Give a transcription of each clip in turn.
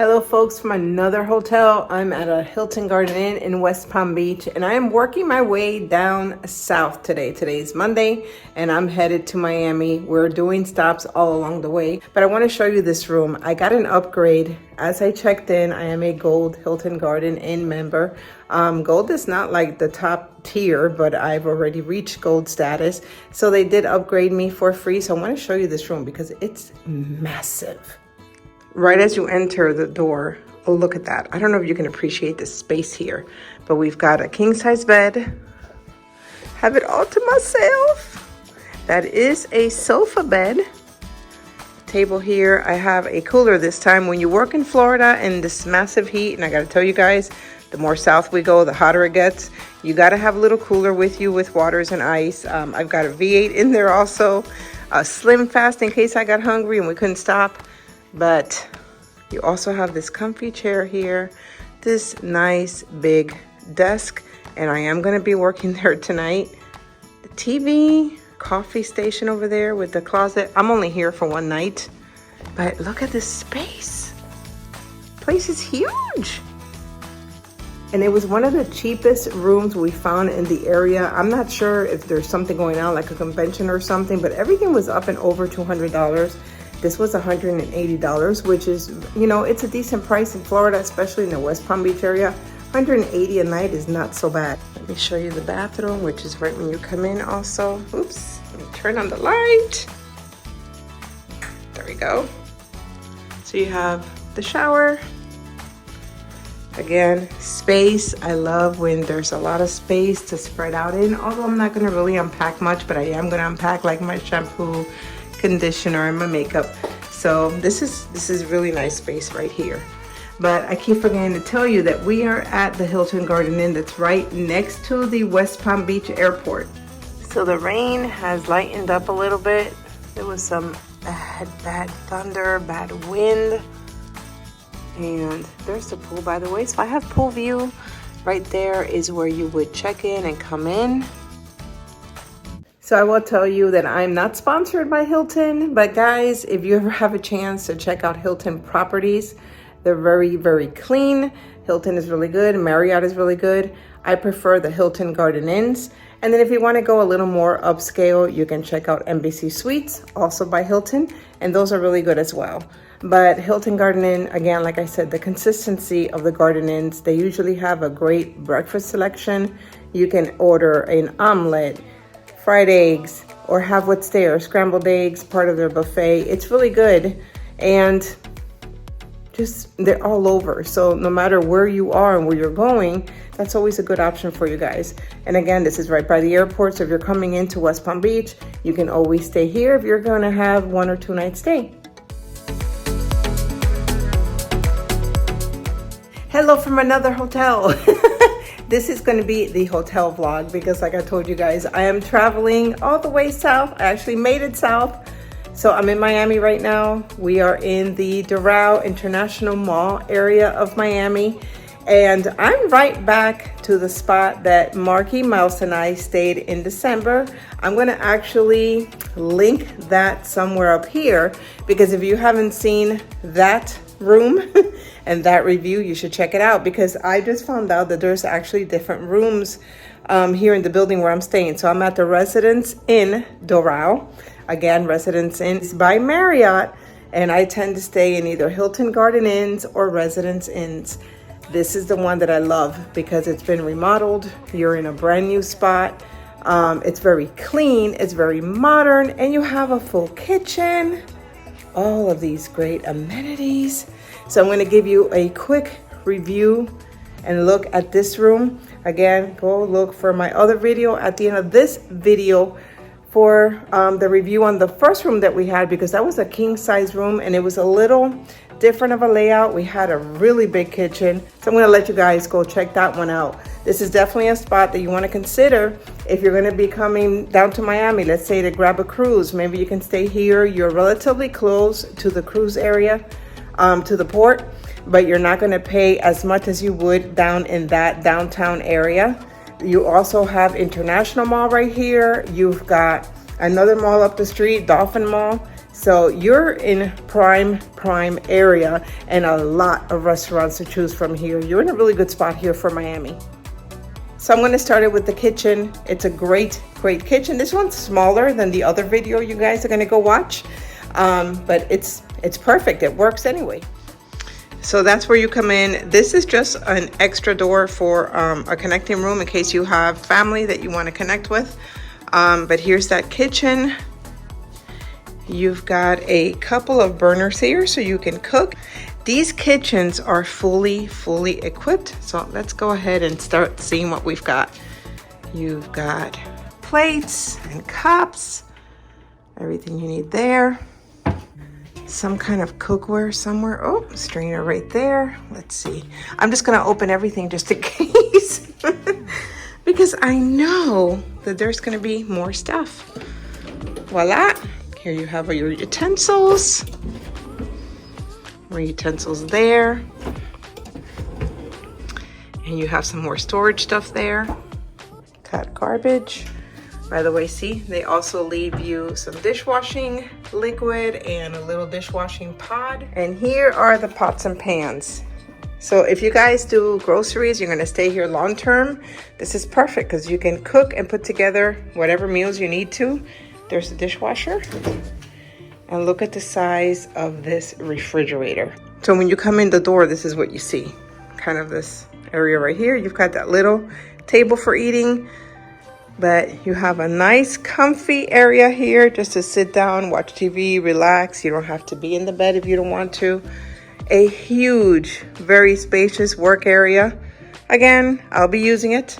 Hello folks from another hotel. I'm at a Hilton Garden Inn in West Palm Beach and I am working my way down south today. Today's Monday and I'm headed to Miami. We're doing stops all along the way, but I want to show you this room. I got an upgrade. As I checked in, I am a Gold Hilton Garden Inn member. Gold is not like the top tier, but I've already reached gold status. So they did upgrade me for free. So I want to show you this room because it's massive. Right as you enter the door, oh, look at that. I don't know if you can appreciate the space here, but we've got a king size bed. Have it all to myself. That is a sofa bed. Table here. I have a cooler this time. When you work in Florida in this massive heat, and I gotta tell you guys, the more south we go, the hotter it gets. You gotta have a little cooler with you with waters and ice. I've got a V8 in there also. A Slim Fast in case I got hungry and we couldn't stop. But you also have this comfy chair here, this nice big desk, and I am going to be working there tonight. The TV, coffee station over there with the closet. I'm only here for one night, but look at this space. Place is huge. And it was one of the cheapest rooms we found in the area. I'm not sure if there's something going on like a convention or something, but everything was up and over $200. This was $180, which is, you know, it's a decent price in Florida, especially in the West Palm Beach area. $180 a night is not so bad. Let me show you the bathroom, which is right when you come in also. Oops, let me turn on the light. There we go. So you have the shower. Again, space. I love when there's a lot of space to spread out in, although I'm not gonna really unpack much, but I am gonna unpack like my shampoo, conditioner, and my makeup. So this is really nice space right here. But I keep forgetting to tell you that we are at the Hilton Garden Inn that's right next to the West Palm Beach airport. So the rain has lightened up a little bit. There was some bad thunder, bad wind. And there's the pool, by the way. So I have pool view. Right there is where you would check in and come in. So I will tell you that I'm not sponsored by Hilton, but guys, if you ever have a chance to check out Hilton properties, they're very, very clean. Hilton is really good. Marriott is really good. I prefer the Hilton Garden Inns. And then if you want to go a little more upscale, you can check out Embassy Suites, also by Hilton, and those are really good as well. But Hilton Garden Inn, again, like I said, the consistency of the Garden Inns, they usually have a great breakfast selection. You can order an omelet, fried eggs, or have what's there, scrambled eggs, part of their buffet. It's really good, and just they're all over. So no matter where you are and where you're going, that's always a good option for you guys. And again, this is right by the airport, so if you're coming into West Palm Beach, you can always stay here if you're gonna have 1 or 2 nights stay. Hello from another hotel. This is going to be the hotel vlog because like I told you guys, I am traveling all the way south. I actually made it south. So I'm in Miami right now. We are in the Doral International Mall area of Miami. And I'm right back to the spot that Marky Mouse and I stayed in December. I'm going to actually link that somewhere up here because if you haven't seen that room and that review, you should check it out because I just found out that there's actually different rooms here in the building where I'm staying. So I'm at the Residence Inn Doral. Again, Residence Inn is by Marriott, and I tend to stay in either Hilton Garden Inns or Residence Inns. This is the one that I love because it's been remodeled. You're in a brand new spot. It's very clean, it's very modern, and you have a full kitchen. All of these great amenities. So I'm going to give you a quick review and look at this room. Again, go look for my other video at the end of this video for the review on the first room that we had because that was a king size room and it was a little different of a layout. We had a really big kitchen. So I'm going to let you guys go check that one out. This is definitely a spot that you want to consider if you're going to be coming down to Miami, let's say to grab a cruise. Maybe you can stay here. You're relatively close to the cruise area, to the port, but you're not going to pay as much as you would down in that downtown area. You also have International Mall right here. You've got another mall up the street, Dolphin Mall. So you're in prime area and a lot of restaurants to choose from here. You're in a really good spot here for Miami. So I'm going to start it with the kitchen. It's a great kitchen. This one's smaller than the other video you guys are going to go watch. But it's perfect. It works anyway. So that's where you come in. This is just an extra door for a connecting room in case you have family that you want to connect with. But here's that kitchen. You've got a couple of burners here so you can cook. These kitchens are fully equipped. So let's go ahead and start seeing what we've got. You've got plates and cups, everything you need there. Some kind of cookware somewhere. Oh, strainer right there. Let's see. I'm just gonna open everything just in case because I know that there's gonna be more stuff. Voila. Here you have your utensils. More utensils there. And you have some more storage stuff there. Cut garbage. By the way, see, they also leave you some dishwashing liquid and a little dishwashing pod. And here are the pots and pans. So if you guys do groceries, you're gonna stay here long term, this is perfect because you can cook and put together whatever meals you need to. There's the dishwasher. And look at the size of this refrigerator. So when you come in the door, this is what you see. Kind of this area right here. You've got that little table for eating, but you have a nice comfy area here just to sit down, watch TV, relax. You don't have to be in the bed if you don't want to. A huge, very spacious work area. Again, I'll be using it.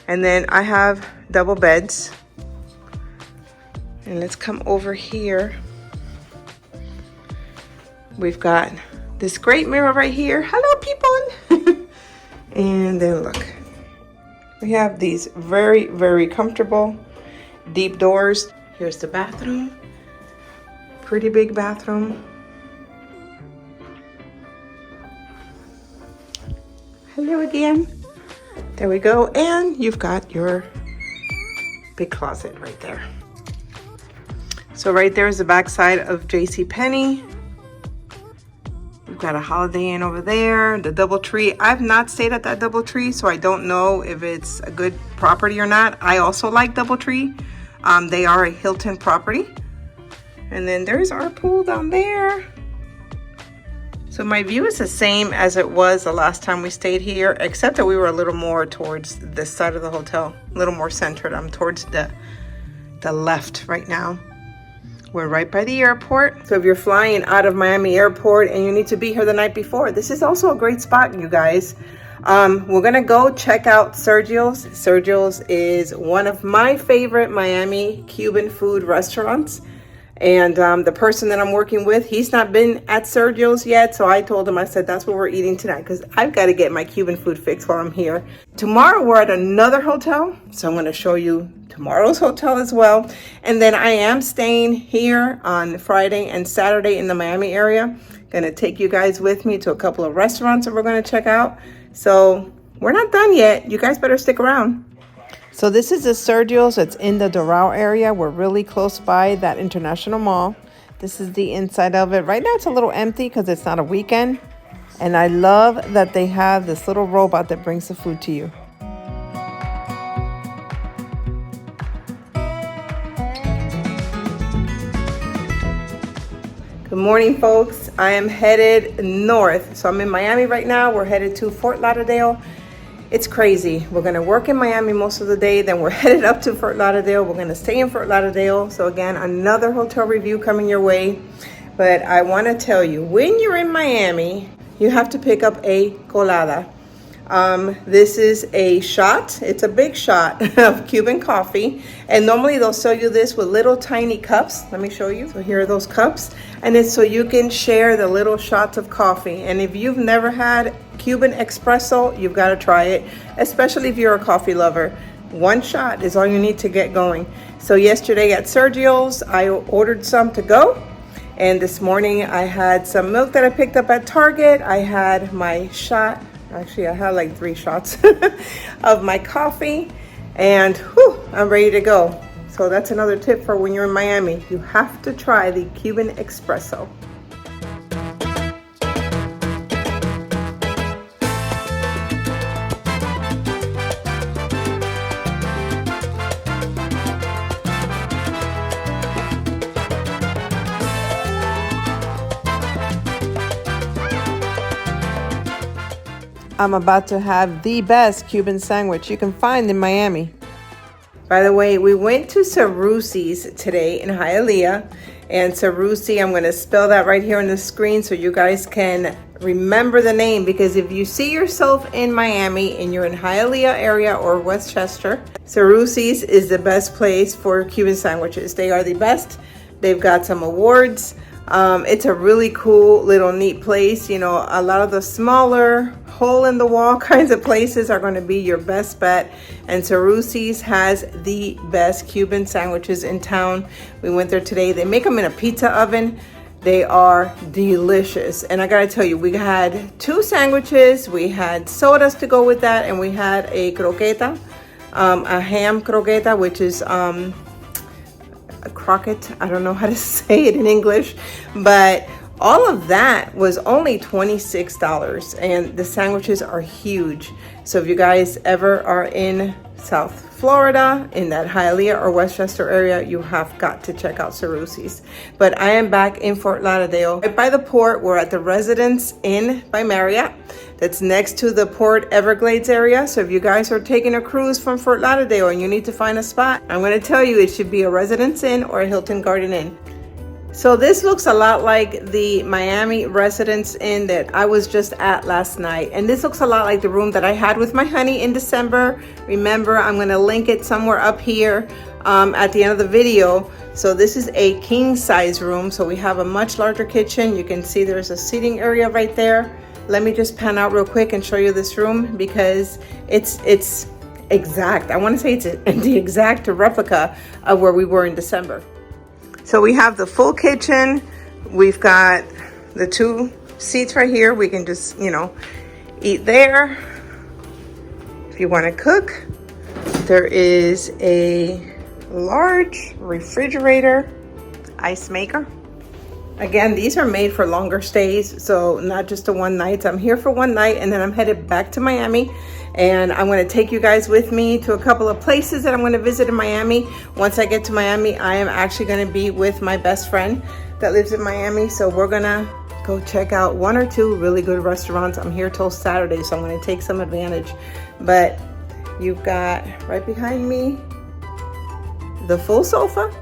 And then I have double beds. And let's come over here. We've got this great mirror right here. Hello, people. And then look, we have these very comfortable deep doors. Here's the bathroom. Pretty big bathroom. Hello again. There we go. And you've got your big closet right there. So right there is the back side of JCPenney. We've got a Holiday Inn over there, the DoubleTree. I've not stayed at that DoubleTree, so I don't know if it's a good property or not. I also like DoubleTree. They are a Hilton property. And then there's our pool down there. So my view is the same as it was the last time we stayed here, except that we were a little more towards this side of the hotel, a little more centered. I'm towards the left right now. We're right by the airport. So if you're flying out of Miami Airport and you need to be here the night before, this is also a great spot, you guys. We're gonna go check out Sergio's. Sergio's is one of my favorite Miami Cuban food restaurants. And the person that I'm working with, he's not been at Sergio's yet. So I told him, I said, that's what we're eating tonight because I've got to get my Cuban food fix while I'm here. Tomorrow we're at another hotel. So I'm going to show you tomorrow's hotel as well. And then I am staying here on Friday and Saturday in the Miami area. Going to take you guys with me to a couple of restaurants that we're going to check out. So we're not done yet. You guys better stick around. So this is the Sergio's. It's in the Doral area. We're really close by that international mall. This is the inside of it. Right now it's a little empty because it's not a weekend. And I love that they have this little robot that brings the food to you. Good morning, folks. I am headed north. So I'm in Miami right now. We're headed to Fort Lauderdale. It's crazy. We're gonna work in Miami most of the day, then we're headed up to Fort Lauderdale. We're gonna stay in Fort Lauderdale. So again, another hotel review coming your way. But I wanna tell you, when you're in Miami, you have to pick up a colada. This is a shot. It's a big shot of Cuban coffee. And normally they'll sell you this with little tiny cups. Let me show you. So here are those cups. And it's so you can share the little shots of coffee. And if you've never had Cuban espresso, you've got to try it, especially if you're a coffee lover. One shot is all you need to get going. So yesterday at Sergio's, I ordered some to go. And this morning I had some milk that I picked up at Target. I had my shot. Actually, I had like 3 shots of my coffee, and whew, I'm ready to go. So So that's another tip for when you're in Miami. You have to try the Cuban espresso. I'm about to have the best Cuban sandwich you can find in Miami. By the way, we went to Cerrusi's today in Hialeah. And Cerrusi, I'm going to spell that right here on the screen so you guys can remember the name. Because if you see yourself in Miami and you're in Hialeah area or Westchester, Cerrusi's is the best place for Cuban sandwiches. They are the best. They've got some awards. It's a really cool little neat place. You know, a lot of the smaller hole in the wall kinds of places are going to be your best bet, and Cerrusi's has the best Cuban sandwiches in town. We went there today. They make them in a pizza oven. They are delicious, and I gotta tell you, we had 2 sandwiches, we had sodas to go with that, and we had a croqueta, a ham croqueta, which is a croquette. I don't know how to say it in English, but all of that was only $26, and the sandwiches are huge. So if you guys ever are in South Florida, in that Hialeah or Westchester area, you have got to check out Cerrusi's. But I am back in Fort Lauderdale. Right by the port, we're at the Residence Inn by Marriott. That's next to the Port Everglades area. So if you guys are taking a cruise from Fort Lauderdale and you need to find a spot, I'm going to tell you it should be a Residence Inn or a Hilton Garden Inn. So this looks a lot like the Miami Residence Inn that I was just at last night. And this looks a lot like the room that I had with my honey in December. Remember, I'm going to link it somewhere up here at the end of the video. So this is a king size room. So we have a much larger kitchen. You can see there's a seating area right there. Let me just pan out real quick and show you this room because it's exact. I want to say it's the exact replica of where we were in December. So we have the full kitchen. We've got the 2 seats right here. We can just, you know, eat there. If you want to cook, there is a large refrigerator, ice maker. Again, these are made for longer stays, so not just a one night. I'm here for one night and then I'm headed back to Miami. And I'm going to take you guys with me to a couple of places that I'm going to visit in Miami. Once I get to Miami, I am actually going to be with my best friend that lives in Miami. So we're going to go check out 1 or 2 really good restaurants. I'm here till Saturday, so I'm going to take some advantage. But you've got right behind me the full sofa,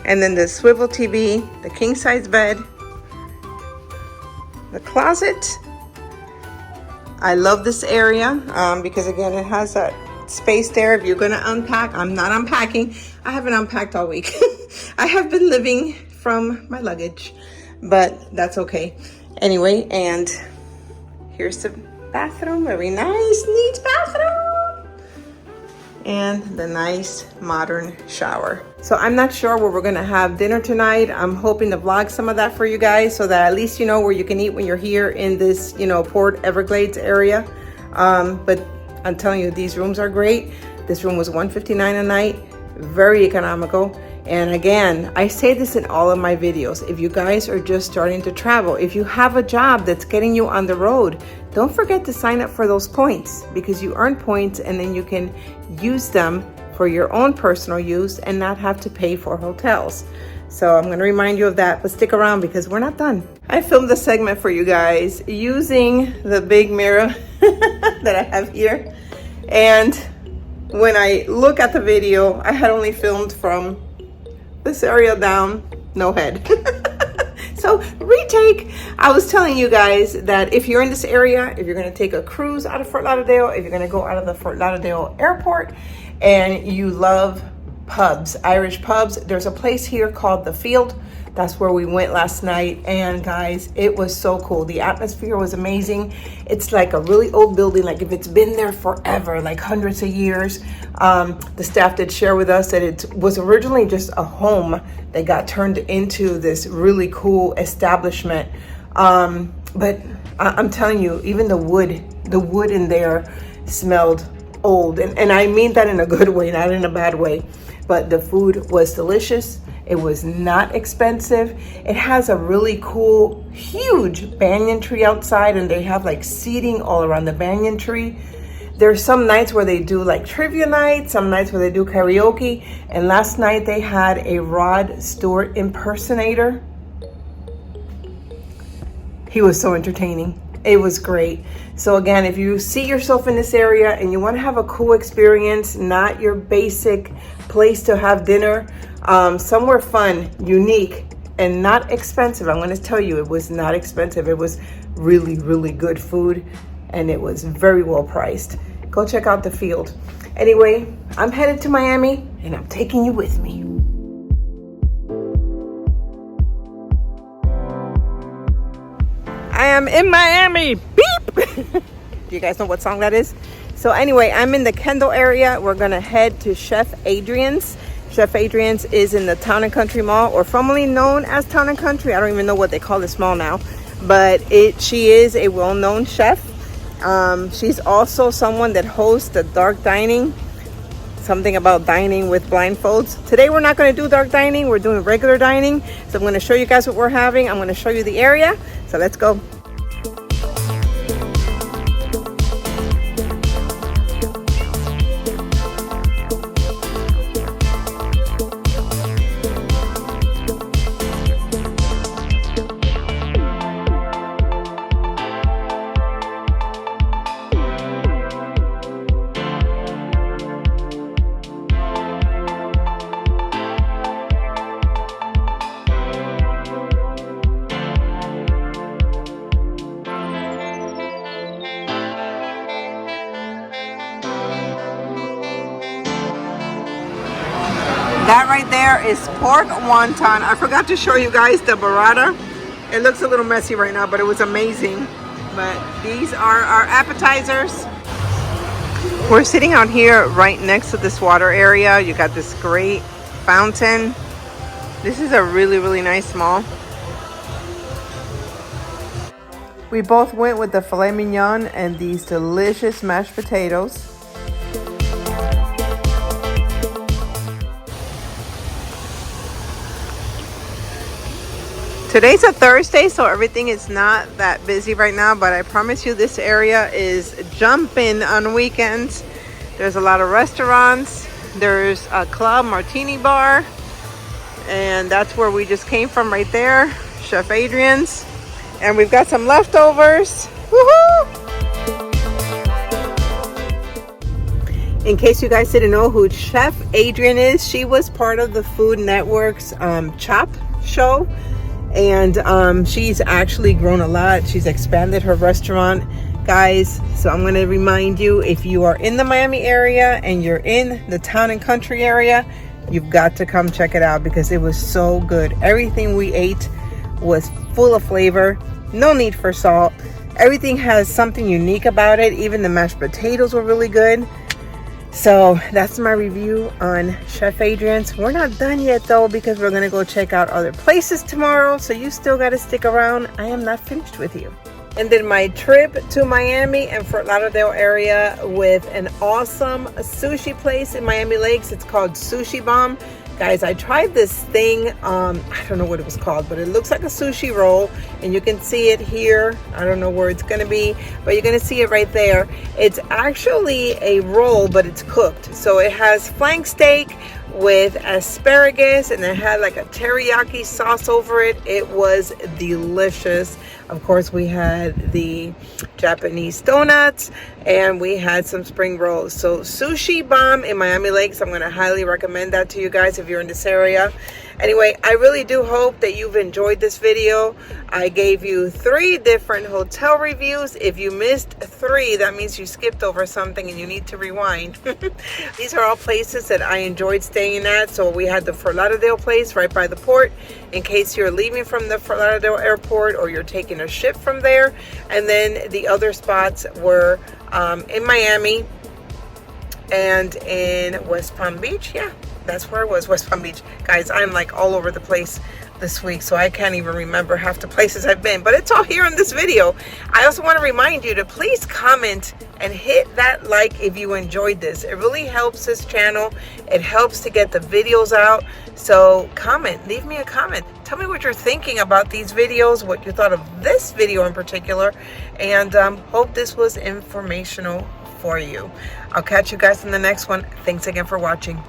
and then the swivel TV, the king size bed, the closet. I love this area because again, it has that space there. If you're gonna unpack, I'm not unpacking. I haven't unpacked all week. I have been living from my luggage, but that's okay. Anyway, and here's the bathroom, very nice, neat bathroom. And the nice modern shower. So I'm not sure where we're gonna have dinner tonight. I'm hoping to vlog some of that for you guys so that at least you know where you can eat when you're here in this, you know, Port Everglades area. But I'm telling you, these rooms are great. This room was $159 a night, very economical. And again, I say this in all of my videos. If you guys are just starting to travel, if you have a job that's getting you on the road, don't forget to sign up for those points because you earn points and then you can use them for your own personal use and not have to pay for hotels. So I'm going to remind you of that, but stick around because we're not done. I filmed a segment for you guys using the big mirror that I have here. And when I look at the video, I had only filmed from this area down, no head. So retake. I was telling you guys that if you're in this area, if you're going to take a cruise out of Fort Lauderdale, if you're going to go out of the Fort Lauderdale airport and you love pubs, Irish pubs, there's a place here called The Field. That's where we went last night. And guys, it was so cool. The atmosphere was amazing. It's like a really old building, like if it's been there forever, like hundreds of years. The staff did share with us that it was originally just a home that got turned into this really cool establishment. But I'm telling you, even the wood in there smelled old. And I mean that in a good way, not in a bad way. but the food was delicious. It was not expensive. It has a really cool, huge banyan tree outside, and they have like seating all around the banyan tree. There's some nights where they do like trivia night, some nights where they do karaoke, and last night they had a Rod Stewart impersonator. He was so entertaining. It was great. So again, if you see yourself in this area and you want to have a cool experience, not your basic place to have dinner, somewhere fun, unique, and not expensive. I'm going to tell you, it was not expensive. It was really, really good food, and it was very well priced. Go check out the field. Anyway, I'm headed to Miami, and I'm taking you with me. I am in Miami. Beep! Do you guys know what song that is? So anyway, I'm in the Kendall area. We're gonna head to Chef Adrian's. Chef Adrian's is in the Town and Country Mall, or formerly known as Town and Country. I don't even know what they call this mall now, but she is a well-known chef. She's also someone that hosts the dark dining, something about dining with blindfolds. Today we're not going to do dark dining, we're doing regular dining. So I'm going to show you guys what we're having. I'm going to show you the area. So let's go. That right there is pork wonton. I forgot to show you guys the burrata. It looks a little messy right now, but it was amazing. But these are our appetizers. We're sitting out here right next to this water area. You got this great fountain. This is a really, really nice mall. We both went with the filet mignon and these delicious mashed potatoes. Today's a Thursday, so everything is not that busy right now, but I promise you this area is jumping on weekends. There's a lot of restaurants. There's a club, martini bar, and that's where we just came from right there, Chef Adrian's. And we've got some leftovers. Woohoo! In case you guys didn't know who Chef Adrian is, she was part of the Food Network's Chop show. And she's actually grown a lot. She's expanded her restaurant, guys. So I'm going to remind you, if you are in the Miami area and you're in the Town and Country area, you've got to come check it out because it was so good. Everything we ate was full of flavor, no need for salt. Everything has something unique about it. Even the mashed potatoes were really good. So that's my review on Chef Adrian's. We're not done yet though, because we're gonna go check out other places tomorrow. So you still gotta stick around. I am not finished with you. And then my trip to Miami and Fort Lauderdale area with an awesome sushi place in Miami Lakes. It's called Sushi Bomb. Guys, I tried this thing, I don't know what it was called, but it looks like a sushi roll, and you can see it here. I don't know where it's gonna be, but you're gonna see it right there. It's actually a roll, but it's cooked. So it has flank steak with asparagus, and it had like a teriyaki sauce over it. It was delicious. Of course, we had the Japanese donuts, and we had some spring rolls. So Sushi Bomb in Miami Lakes, I'm going to highly recommend that to you guys if you're in this area. Anyway, I really do hope that you've enjoyed this video. I gave you 3 different hotel reviews. If you missed 3, that means you skipped over something and you need to rewind. These are all places that I enjoyed staying at. So we had the Fort Lauderdale place right by the port, in case you're leaving from the Fort Lauderdale airport or you're taking a ship from there. And then the other spots were in Miami and in West Palm Beach. Yeah, that's where I was, West Palm Beach. Guys, I'm like all over the place. this week, so I can't even remember half the places I've been, but it's all here in this video. I also want to remind you to please comment and hit that like if you enjoyed this. It really helps this channel. It helps to get the videos out. So comment, leave me a comment. Tell me what you're thinking about these videos, what you thought of this video in particular, and hope this was informational for you. I'll catch you guys in the next one. Thanks again for watching.